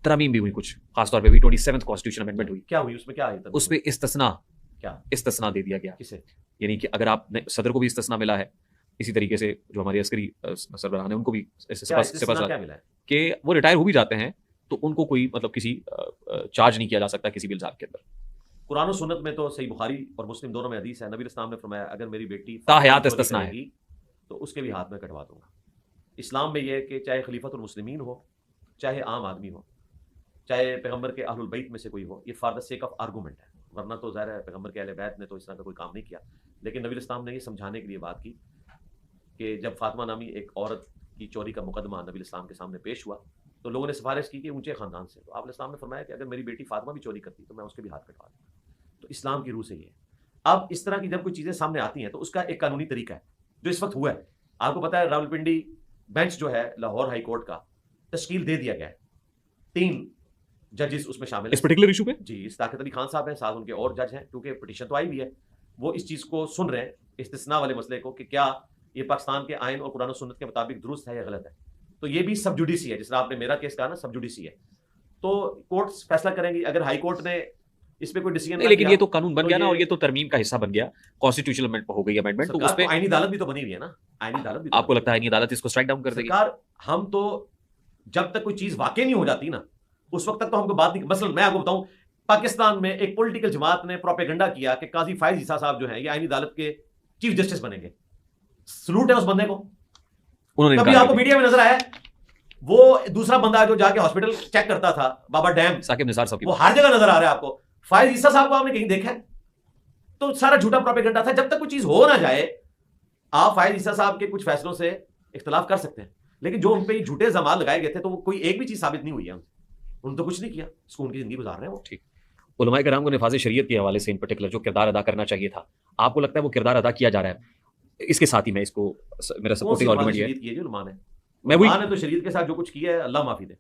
ترامیم بھی ہوئی کچھ، خاص طور پہ بھی 27 کانسٹیٹیوشن امینڈمنٹ ہوئی. کیا ہوئی اس میں؟ کیا آئی؟ اس پہ استثناء دے دیا گیا. کسے؟ یعنی کہ اگر آپ نے صدر کو بھی استثناء ملا ہے، اسی طریقے سے جو ہمارے عسکری سربراہان ہیں ان کو بھی کیا ملا ہے کہ وہ ریٹائر ہو بھی جاتے ہیں تو ان کو کوئی مطلب کسی چارج نہیں کیا جا سکتا کسی بھی الزام کے اندر. قرآن و سنت میں تو صحیح بخاری اور مسلم دونوں میں حدیث ہے، نبی اسلام نے فرمایا اگر میری بیٹی تا حیات استثناء ہے تو اس کے بھی ہاتھ میں کٹوا دوں گا. اسلام میں یہ ہے کہ چاہے خلیفۃ المسلمین ہو، چاہے عام آدمی ہو، چاہے پیغمبر کے اہل البیت میں سے کوئی ہو، یہ for the sake of argument ہے. ورنہ تو ظاہر ہے پیغمبر کے اہل بیت نے تو اس طرح کا کوئی کام نہیں کیا، لیکن نبی اسلام نے یہ سمجھانے کے لیے بات کی کہ جب فاطمہ نامی ایک عورت کی چوری کا مقدمہ نبی اسلام کے سامنے پیش ہوا تو لوگوں نے سفارش کی کہ اونچے خاندان سے، تو آپ اسلام نے فرمایا کہ اگر میری بیٹی فاطمہ بھی چوری کرتی تو میں اس کے بھی ہاتھ کٹوا دوں. تو اسلام کی روح سے یہ ہے. اب اس طرح کی جب کوئی چیزیں سامنے آتی ہیں تو اس کا ایک قانونی طریقہ ہے جو اس وقت ہوا ہے. آپ کو پتا ہے راولپنڈی بینچ جو ہے لاہور ہائی کورٹ کا تشکیل دے دیا گیا ہے، 3 ججز اس میں شامل ہیں اس پرٹیکولر ایشو پہ. جی استاقت علی خان صاحب ہیں، ساتھ ان کے اور جج ہیں، کیونکہ پٹیشن تو آئی بھی ہے. وہ اس چیز کو سن رہے ہیں، استثناء والے مسئلے کو، کہ کیا یہ پاکستان کے آئین اور قرآن و سنت کے مطابق درست ہے یا غلط ہے. تو یہ بھی سب جوڈیسی ہے، جس طرح آپ نے میرا کیس کہا نا سب جوڈیسی ہے. تو کورٹ فیصلہ کریں گی. اگر ہائی کورٹ نے اس پہ کوئی ڈیسیژن نہیں، لیکن یہ تو قانون بن گیا نا، اور یہ تو ترمیم کا حصہ بن گیا، کانسٹیٹیوشنل امینڈمنٹ ہو گئی امینڈمنٹ. تو اس پہ آئینی عدالت بھی تو بنی ہوئی ہے نا. آئینی عدالت بھی آپ کو لگتا ہے آئینی عدالت اس کو اسٹرائک ڈاؤن کر دے گی؟ سرکار ہم تو جب تک کوئی چیز واقع نہیں ہو جاتی نا اس وقت تک تو ہم کو بات نہیں. مثلا میں آپ کو بتاؤں، پاکستان میں ایک پولیٹیکل جماعت نے پروپیگنڈا کیا کہ قاضی فائز عیسیٰ صاحب جو ہیں یہ آئینی عدالت کے چیف جسٹس بنیں گے. سلوٹ ہے اس بندے کو. کبھی آپ کو میڈیا میں نظر آیا وہ دوسرا بندہ جو جا کے ہاسپٹل چیک کرتا تھا بابا ڈیم، ثاقب نثار صاحب، وہ ہر جگہ نظر آ رہا ہے آپ کو. فائز عیسیٰ صاحب کو آپ نے کہیں دیکھا ہے؟ تو سارا جھوٹا پروپیگنڈا تھا. جب تک کوئی چیز ہو نہ جائے آپ فائز عیسیٰ صاحب کے کچھ فیصلوں سے اختلاف کر سکتے ہیں، لیکن جو ان پہ جھوٹے الزامات لگائے گئے تھے تو وہ کوئی ایک بھی چیز ثابت نہیں ہوئی ہے. انہوں نے تو کچھ نہیں کیا، سکون کی زندگی گزار رہے ہیں وہ. ٹھیک. علماء کرام کو نفاذ شریعت کے حوالے سے ان پرٹیکولر جو کردار ادا کرنا چاہیے تھا، آپ کو لگتا ہے وہ کردار ادا کیا جا رہا ہے؟ اس کے ساتھ ہی میں اس کو میرا سپورٹنگ آرگومنٹ یہ ہے، جو علماء نے میں وہی تو شریعت کے ساتھ جو کچھ کیا ہے اللہ معافی دے.